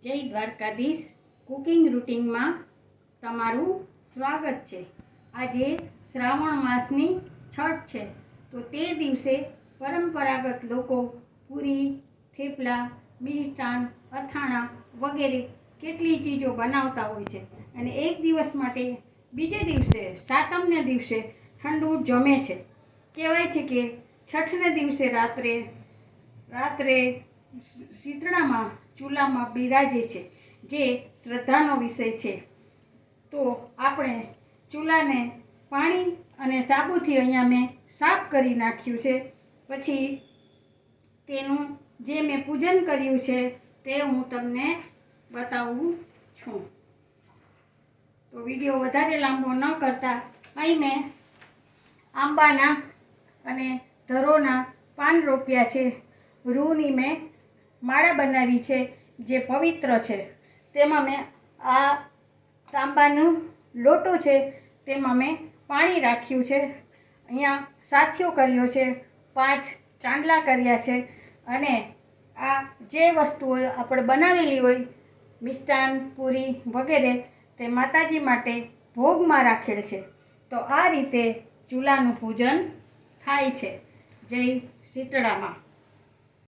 જય દ્વારકાધીશ કુકિંગ રૂટિનમાં તમારું સ્વાગત છે। આજે શ્રાવણ માસની છઠ છે, તો તે દિવસે પરંપરાગત લોકો પૂરી, થેપલા, મિષ્ટાન, અથાણા વગેરે કેટલી ચીજો બનાવતા હોય છે અને એક દિવસ માટે બીજે દિવસે સાતમને દિવસે ઠંડુ જમે છે। કહેવાય છે કે છઠને દિવસે રાત્રે શીતળામાં ચૂલામાં બિરાજે છે, જે શ્રદ્ધાનો વિષય છે। તો આપણે ચૂલાને પાણી અને સાબુથી અહીંયા મેં સાફ કરી નાખ્યું છે। પછી તેનું જે મેં પૂજન કર્યું છે તે હું તમને બતાવું છું। તો વિડીયો વધારે લાંબો ન કરતા અહીં મેં આંબાના અને ધરોના પાન રોપ્યા છે। રૂની મેં માળા બનાવી છે જે પવિત્ર છે। તેમાં મેં આ તાંબાનો લોટો છે તેમાં મેં પાણી રાખ્યું છે। અહીંયા સાથિયો કર્યો છે, 5 ચાંદલા કર્યા છે અને આ જે વસ્તુઓ આપણે બનાવેલી હોય મિષ્ટાન, પૂરી વગેરે તે માતાજી માટે ભોગમાં રાખેલ છે। તો આ રીતે ચૂલાનું પૂજન થાય છે। જય શીતળામાં।